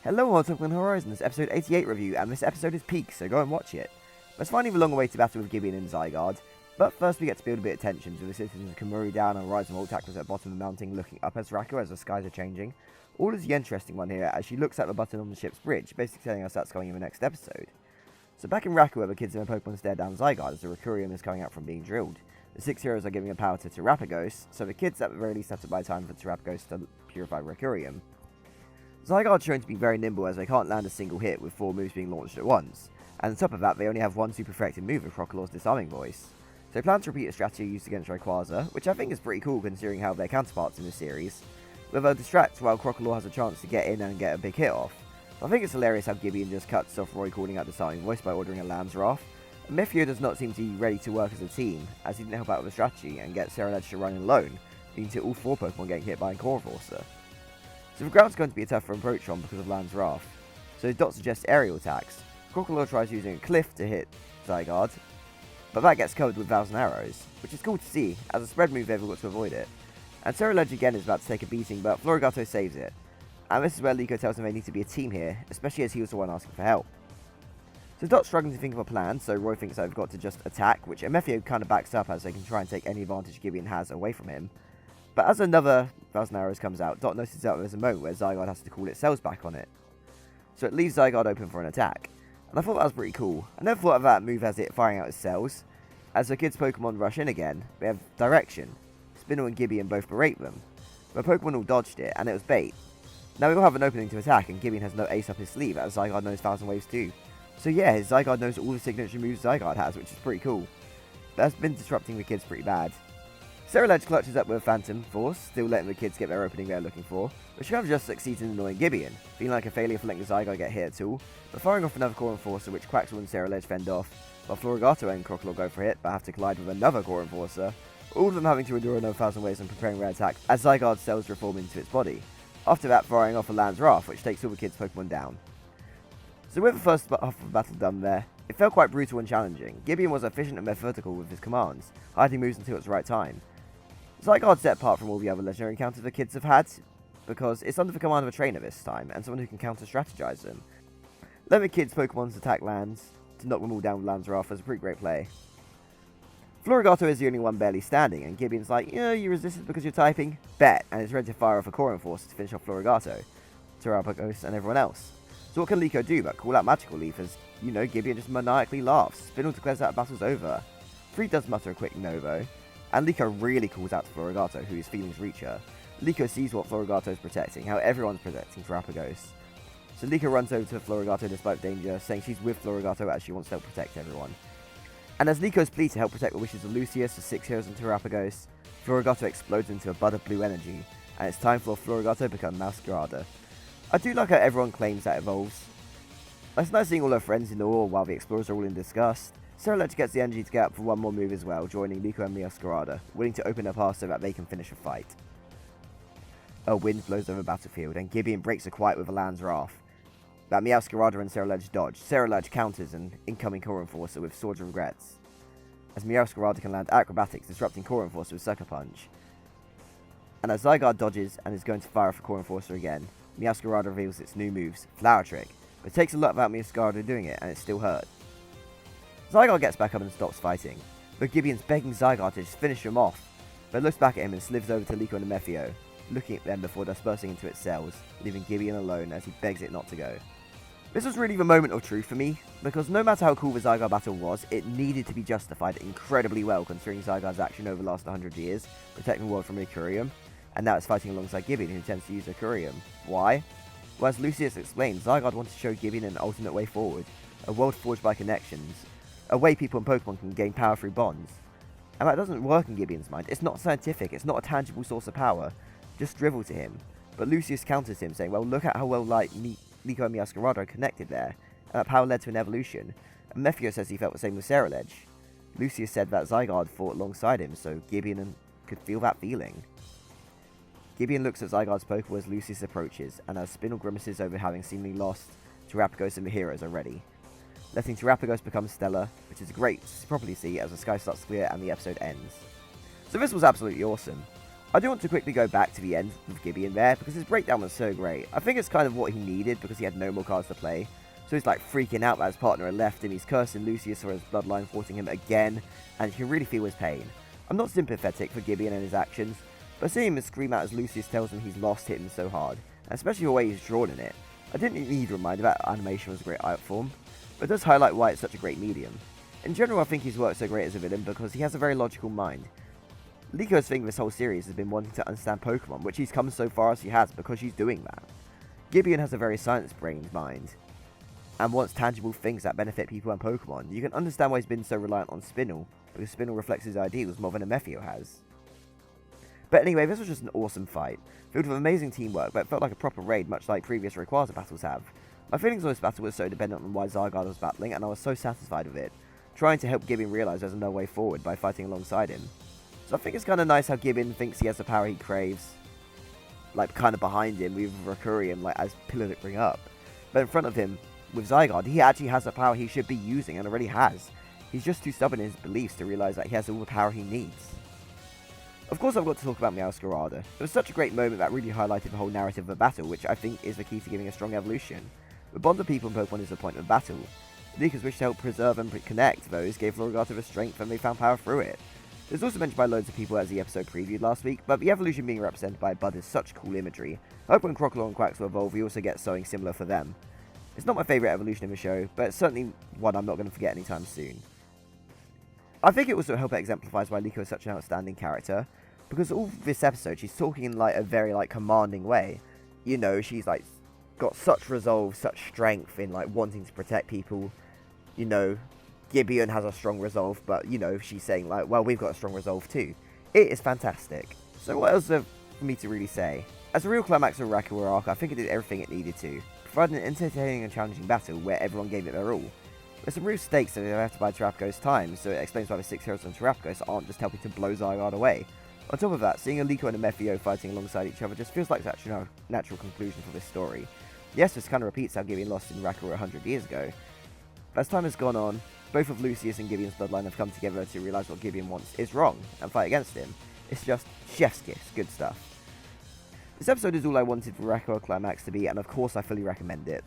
Hello and welcome to Horizons, episode 88 review, and this episode is peak, so go and watch it. Let's finally have a long-awaited battle with Gibeon and Zygarde, but first we get to build a bit of tension with the citizens of Kamuri down and Rise and Volt tactics at the bottom of the mountain looking up as Rako as the skies are changing. All is the interesting one here as she looks at the button on the ship's bridge, basically telling us that's coming in the next episode. So back in Rako where the kids and their Pokemon stare down Zygarde as the Recurium is coming out from being drilled. The 6 heroes are giving a power to Terapagos, so the kids at the very least have to buy time for Terapagos to purify Recurium. Zygarde's shown to be very nimble as they can't land a single hit with 4 moves being launched at once, and on top of that they only have one super effective move of Crocodile's Disarming Voice. So they plan to repeat a strategy used against Rayquaza, which I think is pretty cool considering how they're counterparts in this series, with a distract while Crocodile has a chance to get in and get a big hit off. I think it's hilarious how Gibeon just cuts off Roy calling out Disarming Voice by ordering a Lamb's Wrath. Mephiyo does not seem to be ready to work as a team, as he didn't help out with the strategy and get Ceruledge to run in alone, leading to all 4 Pokemon getting hit by a Core Enforcer. So the ground's going to be a tougher approach on because of Lamb's Wrath, so Dot suggests aerial attacks. Crocodile tries using a cliff to hit Zygarde, but that gets covered with Thousand Arrows, which is cool to see, as a spread move they've got to avoid it. And Ceruledge again is about to take a beating, but Florigato saves it. And this is where Liko tells him they need to be a team here, especially as he was the one asking for help. So Dot's struggling to think of a plan, so Roy thinks they've got to just attack, which Mephiyo kind of backs up as they can try and take any advantage Gibeon has away from him. But as another Thousand Arrows comes out, Dot notices that there's a moment where Zygarde has to call its cells back on it. So it leaves Zygarde open for an attack. And I thought that was pretty cool. I never thought of that move as it firing out its cells. As the kids' Pokemon rush in again, they have Direction. Spinel and Gibeon both berate them. But Pokemon all dodged it, and it was bait. Now we all have an opening to attack, and Gibeon has no ace up his sleeve, as Zygarde knows Thousand Waves too. So yeah, his Zygarde knows all the signature moves Zygarde has, which is pretty cool. But that's been disrupting the kids pretty bad. Ceruledge clutches up with a Phantom Force, still letting the kids get their opening they're looking for, but she kind of just succeeds in annoying Gibeon, feeling like a failure for letting the Zygarde get hit at all, but firing off another Core Enforcer which Quaxwell and Ceruledge fend off, while Florigato and Crocodile go for a hit but have to collide with another Core Enforcer, all of them having to endure another Thousand Waves and preparing their attack as Zygarde's cells reform into its body, after that firing off a Lamb's Wrath which takes all the kids' Pokemon down. So with the first half of the battle done there, it felt quite brutal and challenging. Gibeon was efficient and methodical with his commands, hiding moves until it's the right time. Zygarde's set apart from all the other legendary encounters the kids have had, because it's under the command of a trainer this time, and someone who can counter-strategize them. Letting the kids' Pokemon's attack lands to knock them all down with Lamb's Wrath was a pretty great play. Florigato is the only one barely standing, and Gibeon's like, you resisted because you're typing? Bet, and is ready to fire off a Core Enforcer to finish off Florigato, Terapagos, and everyone else. So what can Liko do but call out Magical Leaf as, Gibeon just maniacally laughs. Spinel declares that battle's over. Free does mutter a quick no though, and Liko really calls out to Florigato, who his feelings reach her. Liko sees what Florigato is protecting, how everyone's protecting Terapagos. So Liko runs over to Florigato despite danger, saying she's with Florigato as she wants to help protect everyone. And as Liko's plea to help protect the wishes of Lucius, the 6 heroes and Terapagos, Florigato explodes into a bud of blue energy, and it's time for Florigato to become Zygarde. I do like how everyone claims that evolves. It's nice seeing all her friends in awe while the explorers are all in disgust. Ceruledge gets the energy to get up for one more move as well, joining Liko and Zygarde, willing to open her path so that they can finish the fight. A wind blows over the battlefield, and Gibeon breaks the quiet with a Lamb's Wrath. That Zygarde and Ceruledge dodge. Ceruledge counters an incoming Core Enforcer with Swords of Regrets, as Zygarde can land Acrobatics, disrupting Core Enforcer with Sucker Punch. And as Zygarde dodges and is going to fire off a Core Enforcer again, Zygarde reveals its new moves, Flower Trick, but it takes a lot about Zygarde doing it, and it still hurt. Zygarde gets back up and stops fighting, but Gibeon's begging Zygarde to just finish him off, but looks back at him and slivers over to Liko and Mephiyo, looking at them before dispersing into its cells, leaving Gibeon alone as he begs it not to go. This was really the moment of truth for me, because no matter how cool the Zygarde battle was, it needed to be justified incredibly well considering Zygarde's action over the last 100 years, protecting the world from Recurium, and now it's fighting alongside Gibeon who intends to use Recurium. Why? Well, as Lucius explained, Zygarde wanted to show Gibeon an alternate way forward, a world forged by connections, a way people and Pokemon can gain power through bonds. And that doesn't work in Gibeon's mind. It's not scientific, it's not a tangible source of power, just drivel to him. But Lucius counters him, saying, well, look at how well Liko and Zygarde are connected there, and that power led to an evolution. And Mephiyo says he felt the same with Ceruledge. Lucius said that Zygarde fought alongside him, so Gibeon could feel that feeling. Gibeon looks at Zygarde's Pokeball as Lucius approaches, and as Spinel grimaces over having seemingly lost, Terapagos and the heroes are ready, letting Terapagos become Stellar, which is great to properly see as the sky starts to clear and the episode ends. So this was absolutely awesome. I do want to quickly go back to the end of Gibeon there, because his breakdown was so great. I think it's kind of what he needed, because he had no more cards to play. So he's like freaking out that his partner had left him, he's cursing Lucius for his bloodline thwarting him again, and you can really feel his pain. I'm not sympathetic for Gibeon and his actions, but seeing him scream out as Lucius tells him he's lost hit him so hard, and especially the way he's drawn in it. I didn't need a reminder that animation was a great art form, but it does highlight why it's such a great medium. In general, I think he's worked so great as a villain because he has a very logical mind. Liko thing this whole series has been wanting to understand Pokemon, which he's come so far as he has because he's doing that. Gibeon has a very science-brained mind, and wants tangible things that benefit people and Pokemon. You can understand why he's been so reliant on Spinel, because Spinel reflects his ideals more than Amethio has. But anyway, this was just an awesome fight, filled with amazing teamwork, but it felt like a proper raid, much like previous Rayquaza battles have. My feelings on this battle was so dependent on why Zygarde was battling, and I was so satisfied with it, trying to help Gibeon realise there's no way forward by fighting alongside him. So I think it's kind of nice how Gibeon thinks he has the power he craves, like kind of behind him with Rakurian, like as Pillar to bring up. But in front of him, with Zygarde, he actually has the power he should be using and already has. He's just too stubborn in his beliefs to realise that he has all the power he needs. Of course I've got to talk about Meowscarada. It was such a great moment that really highlighted the whole narrative of the battle, which I think is the key to giving a strong evolution. The bond of people and Pokemon is the point of the battle. Lika's wish to help preserve and connect those gave Floragato the strength and they found power through it. It was also mentioned by loads of people as the episode previewed last week, but the evolution being represented by Bud is such cool imagery. I hope when Crocodile and Quaxwell evolve we also get something similar for them. It's not my favourite evolution in the show, but it's certainly one I'm not going to forget anytime soon. I think it also helps exemplifies why Liko is such an outstanding character, because all this episode she's talking in like a very like commanding way. You know, she's like got such resolve, such strength in like wanting to protect people. You know, Gibeon has a strong resolve, but you know, she's saying like, well, we've got a strong resolve too. It is fantastic. So what else is there for me to really say? As a real climax of Rakura arc, I think it did everything it needed to, providing an entertaining and challenging battle where everyone gave it their all. There's some real stakes that they have to buy Terrapko's time, so it explains why the 6 heroes on Terrapkos aren't just helping to blow Zygarde away. On top of that, seeing a Liko and a Amethio fighting alongside each other just feels like such a natural conclusion for this story. Yes, this kind of repeats how Gibeon lost in Rakura 100 years ago. But as time has gone on, both of Lucius and Gibeon's bloodline have come together to realise what Gibeon wants is wrong, and fight against him. It's just chef's kiss, good stuff. This episode is all I wanted for Rakura Climax to be, and of course I fully recommend it.